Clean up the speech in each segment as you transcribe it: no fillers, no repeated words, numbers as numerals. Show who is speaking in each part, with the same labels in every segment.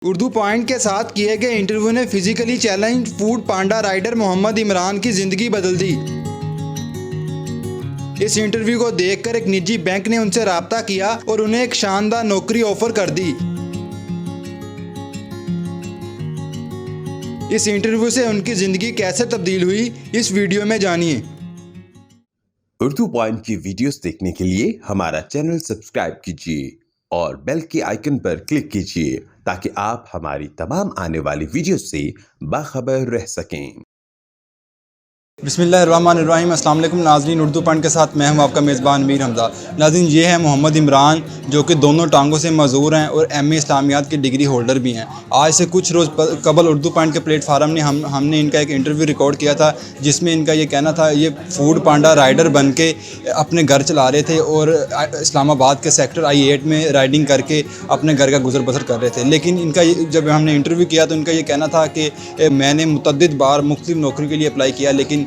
Speaker 1: Urdu point کے ساتھ کیے گئے انٹرویو نے physically challenge food panda rider محمد عمران کی زندگی بدل دی۔ اس انٹرویو کو دیکھ کر ایک نجی بینک نے ان سے رابطہ کیا اور انہیں ایک شاندار نوکری آفر کر دی۔ اس انٹرویو سے ان کی زندگی کیسے تبدیل ہوئی، اس ویڈیو میں جانیے۔
Speaker 2: اردو پوائنٹ کی ویڈیوز دیکھنے کے لیے ہمارا چینل سبسکرائب کیجیے اور بیل کے آئیکن پر کلک کیجیے تاکہ آپ ہماری تمام آنے والی ویڈیوز سے باخبر رہ سکیں۔
Speaker 1: بسم اللہ الرحمن الرحیم۔ السلام علیکم ناظرین، اردو پوائنٹ کے ساتھ میں ہوں آپ کا میزبان امیر حمزہ۔ ناظرین، یہ ہے محمد عمران جو کہ دونوں ٹانگوں سے معذور ہیں اور ایم اے اسلامیات کے ڈگری ہولڈر بھی ہیں۔ آج سے کچھ روز قبل اردو پوائنٹ کے پلیٹ فارم نے ہم نے ان کا ایک انٹرویو ریکارڈ کیا تھا، جس میں ان کا یہ کہنا تھا یہ فوڈ پانڈا رائڈر بن کے اپنے گھر چلا رہے تھے اور اسلام آباد کے سیکٹر I-8 میں رائڈنگ کر کے اپنے گھر کا گزر بسر کر رہے تھے۔ لیکن ان کا جب ہم نے انٹرویو کیا تو ان کا یہ کہنا تھا کہ میں نے متعدد بار مختلف نوکری کے لیے اپلائی کیا، لیکن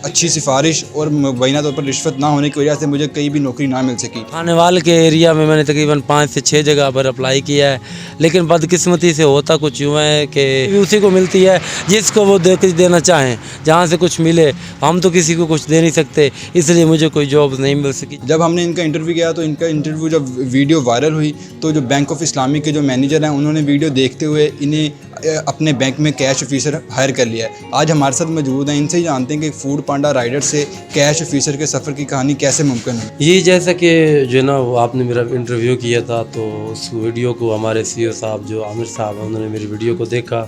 Speaker 1: اچھی سفارش اور مبینہ طور پر رشوت نہ ہونے کی وجہ سے مجھے کہیں بھی نوکری نہ مل سکی۔
Speaker 3: کھانے والے کے ایریا میں نے تقریباً 5 سے 6 جگہ پر اپلائی کیا ہے، لیکن بدقسمتی سے ہوتا کچھ یوں ہے کہ اسی کو ملتی ہے جس کو وہ دینا چاہیں، جہاں سے کچھ ملے۔ ہم تو کسی کو کچھ دے نہیں سکتے، اس لیے مجھے کوئی جاب نہیں مل سکی۔
Speaker 1: جب ہم نے ان کا انٹرویو کیا تو ان کا انٹرویو جب ویڈیو وائرل ہوئی تو جو بینک آف اسلامی کے جو مینیجر ہیں انہوں نے ویڈیو دیکھتے ہوئے انہیں اپنے بینک میں کیش آفیسر ہائر کر لیا ہے۔ آج ہمارے ساتھ موجود ہیں، ان سے ہی جانتے ہیں کہ فوڈ پانڈا رائڈر سے کیش آفیسر کے سفر کی کہانی کیسے ممکن ہے۔
Speaker 3: یہ جیسا کہ جو ہے نا وہ آپ نے میرا انٹرویو کیا تھا تو اس ویڈیو کو ہمارے CEO صاحب جو عامر صاحب ہیں، انہوں نے میری ویڈیو کو دیکھا۔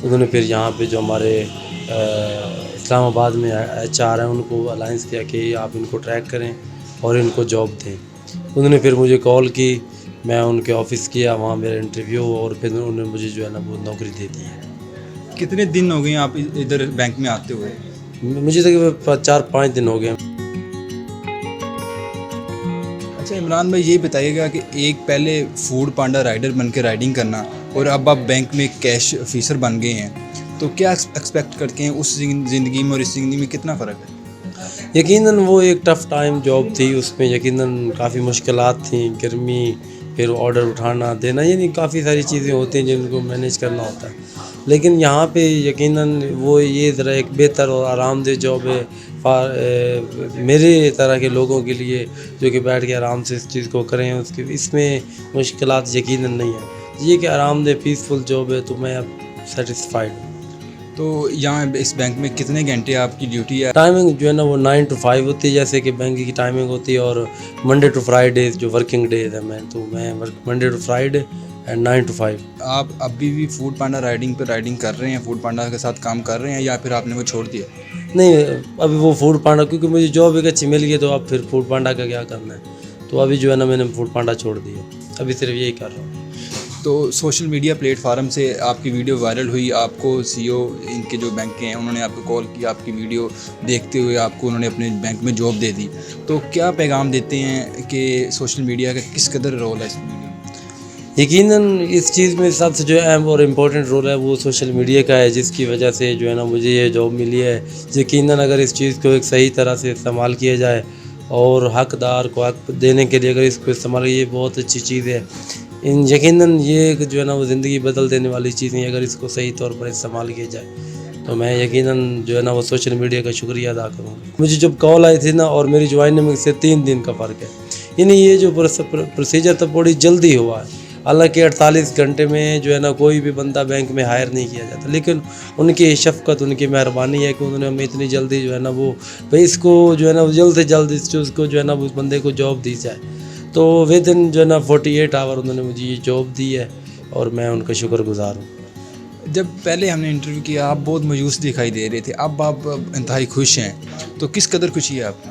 Speaker 3: انہوں نے پھر یہاں پہ جو ہمارے اسلام آباد میں HR ہیں ان کو الائنس کیا کہ آپ ان کو ٹریک کریں اور ان کو جاب دیں۔ انہوں نے پھر مجھے کال کی، میں ان کے آفس کیا، وہاں میرا انٹرویو اور پھر انہوں نے مجھے جو ہے نا وہ نوکری دے دی ہے۔
Speaker 1: کتنے دن ہو گئے آپ ادھر بینک میں آتے ہوئے؟
Speaker 3: مجھے تقریباً 4-5 دن ہو گئے۔
Speaker 1: اچھا عمران بھائی، یہ بتائیے گا کہ ایک پہلے فوڈ پانڈا رائڈر بن کے رائڈنگ کرنا اور اب آپ بینک میں کیش آفیسر بن گئے ہیں، تو کیا ایکسپیکٹ کرتے ہیں اس زندگی میں اور اس زندگی میں کتنا فرق ہے؟
Speaker 3: یقیناً وہ ایک ٹف ٹائم جاب تھی، اس میں یقیناً کافی مشکلات تھیں، گرمی، پھر آرڈر اٹھانا دینا، یعنی کافی ساری چیزیں ہوتی ہیں جن کو مینیج کرنا ہوتا ہے۔ لیکن یہاں پہ یقیناً وہ یہ ذرا ایک بہتر اور آرام دہ جاب ہے میرے طرح کے لوگوں کے لیے جو کہ بیٹھ کے آرام سے اس چیز کو کریں۔ اس میں مشکلات یقیناً نہیں ہیں، یہ کہ آرام دہ پیسفل جاب ہے، تو میں اب سیٹسفائیڈ ہوں۔
Speaker 1: تو یہاں اس بینک میں کتنے گھنٹے آپ کی ڈیوٹی ہے؟
Speaker 3: ٹائمنگ جو ہے نا وہ 9 to 5 ہوتی ہے، جیسے کہ بینک کی ٹائمنگ ہوتی ہے، اور منڈے ٹو فرائیڈے جو ورکنگ ڈیز ہے میں Monday to Friday and 9 to 5۔
Speaker 1: آپ ابھی بھی فوڈ پانڈا رائڈنگ پہ رائڈنگ کر رہے ہیں، فوڈ پانڈا کے ساتھ کام کر رہے ہیں، یا پھر آپ نے وہ چھوڑ دیا؟
Speaker 3: نہیں، ابھی وہ فوڈ پانڈا کیونکہ مجھے جاب ایک اچھی مل گئی، تو اب پھر فوڈ پانڈا کا کیا کرنا ہے، تو ابھی جو ہے نا میں نے فوڈ پانڈا چھوڑ دیا، ابھی صرف یہی کر رہا ہوں۔
Speaker 1: تو سوشل میڈیا پلیٹ فارم سے آپ کی ویڈیو وائرل ہوئی، آپ کو CEO ان کے جو بینک کے ہیں انہوں نے آپ کو کال کی، آپ کی ویڈیو دیکھتے ہوئے آپ کو انہوں نے اپنے بینک میں جاب دے دی، تو کیا پیغام دیتے ہیں کہ سوشل میڈیا کا کس قدر رول ہے اس ویڈیو میں؟
Speaker 3: یقیناً اس چیز میں سب سے جو اہم اور امپورٹنٹ رول ہے وہ سوشل میڈیا کا ہے، جس کی وجہ سے جو ہے نا مجھے یہ جاب ملی ہے۔ یقیناً اگر اس چیز کو ایک صحیح طرح سے استعمال کیا جائے اور حقدار کو حق دینے کے لیے اگر اس کو استعمال یہ بہت اچھی چیز ہے۔ یقیناً یہ جو ہے نا وہ زندگی بدل دینے والی چیزیں اگر اس کو صحیح طور پر استعمال کیا جائے تو میں یقیناً جو ہے نا وہ سوشل میڈیا کا شکریہ ادا کروں گا۔ مجھے جب کال آئی تھی نا اور میری جوائننگ سے 3 دن کا فرق ہے، یعنی یہ جو پروسیجر تھا بڑی جلدی ہوا ہے، حالانکہ 48 گھنٹے میں جو ہے نا کوئی بھی بندہ بینک میں ہائر نہیں کیا جاتا، لیکن ان کی شفقت، ان کی مہربانی ہے کہ انہوں نے ہمیں اتنی جلدی جو ہے نا وہ اس کو جو ہے نا جلد سے جلد اس چیز کو جو ہے نا اس بندے کو جاب دی جائے، تو ودن جو ہے نا 48 آور انہوں نے مجھے یہ جاب دی ہے اور میں ان کا شکر گزار ہوں۔
Speaker 1: جب پہلے ہم نے انٹرویو کیا آپ بہت مایوس دکھائی دے رہے تھے، اب آپ انتہائی خوش ہیں، تو کس قدر خوشی ہے آپ؟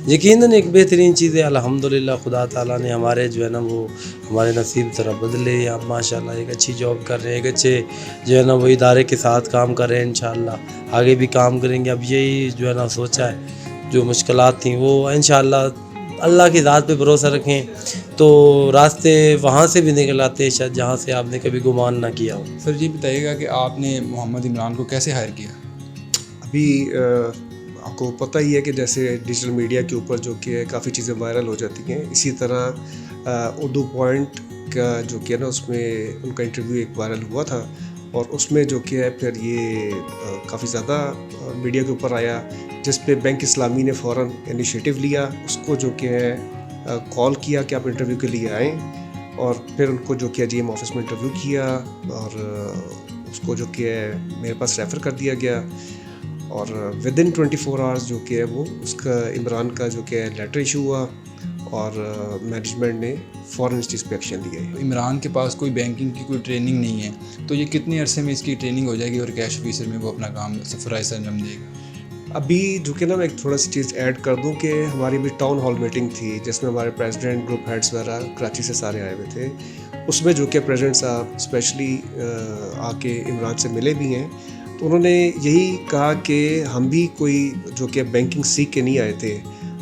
Speaker 3: یقیناً ایک بہترین چیز ہے، الحمدللہ خدا تعالیٰ نے ہمارے جو ہے نا وہ ہمارے نصیب ذرا بدلے، اب ماشاءاللہ ایک اچھی جاب کر رہے ہیں، ایک اچھے جو ہے نا وہ ادارے کے ساتھ کام کر رہے ہیں، انشاءاللہ آگے بھی کام کریں گے۔ اب یہی جو ہے نا سوچا ہے، جو مشکلات تھیں وہ انشاءاللہ اللہ کی ذات پہ بھروسہ رکھیں تو راستے وہاں سے بھی نکل آتے شاید جہاں سے آپ نے کبھی گمان نہ کیا ہو۔
Speaker 1: سر یہ بتائیے گا کہ آپ نے محمد عمران کو کیسے ہائر کیا؟
Speaker 4: ابھی آپ کو پتہ ہی ہے کہ جیسے ڈیجیٹل میڈیا کے اوپر جو کہ کافی چیزیں وائرل ہو جاتی ہیں، اسی طرح اردو پوائنٹ کا جو کہ نا اس میں ان کا انٹرویو ایک وائرل ہوا تھا اور اس میں جو کہ ہے پھر یہ کافی زیادہ میڈیا کے اوپر آیا، جس پہ بینک اسلامی نے فوراً انیشیٹو لیا، اس کو جو کہ ہے کال کیا کہ آپ انٹرویو کے لیے آئیں، اور پھر ان کو جو کہ جی ایم آفس میں انٹرویو کیا اور اس کو جو کہ ہے میرے پاس ریفر کر دیا گیا، اور ود ان 24 آورس جو کہ ہے وہ اس کا عمران کا جو کہ لیٹر ایشو ہوا اور مینجمنٹ نے فوراً اس چیز پہ ایکشن لیا ہے۔
Speaker 1: عمران کے پاس کوئی بینکنگ کی کوئی ٹریننگ نہیں ہے، تو یہ کتنے عرصے میں اس کی ٹریننگ ہو جائے گی اور کیش آفیسر میں وہ اپنا کام سفرائی سے انجام دے گا؟
Speaker 4: ابھی جو کہ نا میں ایک تھوڑا سی چیز ایڈ کر دوں کہ ہماری بھی ٹاؤن ہال میٹنگ تھی جس میں ہمارے پریزیڈنٹ، گروپ ہیڈس وغیرہ کراچی سے سارے آئے ہوئے تھے، اس میں جو کہ پریزیڈنٹ صاحب اسپیشلی آ کے عمران سے ملے بھی ہیں، تو انہوں نے یہی کہا کہ ہم بھی کوئی جو کہ بینکنگ سیکھ کے نہیں آئے تھے،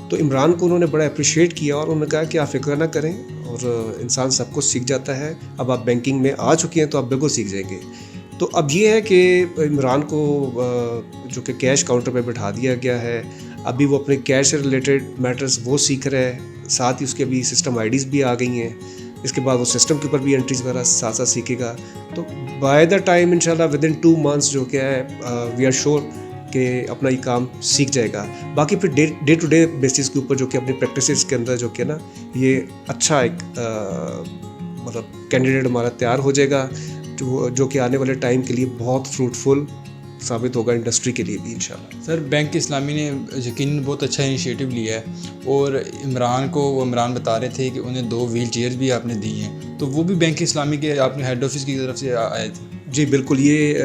Speaker 4: تو عمران کو انہوں نے بڑا اپریشیٹ کیا اور انہوں نے کہا کہ آپ فکر نہ کریں اور انسان سب کچھ سیکھ جاتا ہے، اب آپ بینکنگ میں آ چکے ہیں تو آپ بالکل سیکھ جائیں گے۔ تو اب یہ ہے کہ عمران کو جو کہ کیش کاؤنٹر پہ بٹھا دیا گیا ہے، ابھی وہ اپنے کیش سے ریلیٹڈ میٹرز وہ سیکھ رہے ہے، ساتھ ہی اس کے ابھی سسٹم آئی ڈیز بھی آ گئی ہیں، اس کے بعد وہ سسٹم کے اوپر بھی انٹریز وغیرہ ساتھ ساتھ سیکھے گا، تو بائی دا ٹائم انشاءاللہ ود ان 2 months جو کیا ہے وی آر شیور کہ اپنا یہ کام سیکھ جائے گا۔ باقی پھر ڈے ٹو ڈے بیسس کے اوپر جو کہ اپنی پریکٹسز کے اندر جو کہ نا یہ اچھا ایک مطلب کینڈیڈیٹ ہمارا تیار ہو جائے گا جو کہ آنے والے ٹائم کے لیے بہت فروٹفل ثابت ہوگا انڈسٹری کے لیے بھی انشاءاللہ۔
Speaker 1: سر، بینک اسلامی نے یقیناً بہت اچھا انیشیٹو لیا ہے، اور عمران بتا رہے تھے کہ انہیں 2 ویل چیئرز بھی آپ نے دی ہیں، تو وہ بھی بینک اسلامی کے آپ نے ہیڈ آفس کی طرف سے آئے تھے؟
Speaker 4: جی بالکل، یہ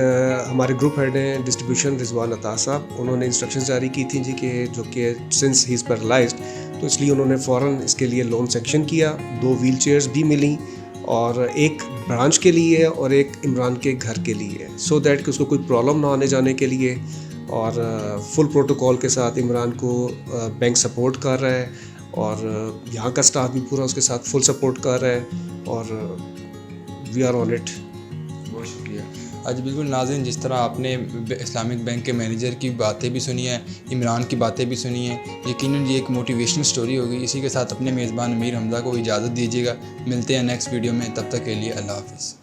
Speaker 4: ہمارے گروپ ہیڈ ہیں ڈسٹریبیوشن رضوان عطا صاحب، انہوں نے انسٹرکشنز جاری کی تھیں جی کہ جو کہ سنس ہی از پیرالائزڈ، تو اس لیے انہوں نے فوراً اس کے لیے لون سینکشن کیا، 2 ویل چیئرز بھی ملیں، اور ایک برانچ کے لیے اور ایک عمران کے گھر کے لیے، سو دیٹ کہ اس کو کوئی پرابلم نہ آنے جانے کے لیے، اور فل پروٹوکول کے ساتھ عمران کو بینک سپورٹ کر رہا ہے، اور یہاں کا سٹاف بھی پورا اس کے ساتھ فل سپورٹ کر رہا ہے، اور وی آر آن اٹ۔
Speaker 1: بہت شکریہ۔ آج بالکل ناظرین، جس طرح آپ نے اسلامک بینک کے مینیجر کی باتیں بھی سنی ہیں، عمران کی باتیں بھی سنی ہیں، یقیناً یہ ایک موٹیویشنل سٹوری ہوگی۔ اسی کے ساتھ اپنے میزبان امیر حمزہ کو اجازت دیجیے گا، ملتے ہیں نیکسٹ ویڈیو میں، تب تک کے لیے اللہ حافظ۔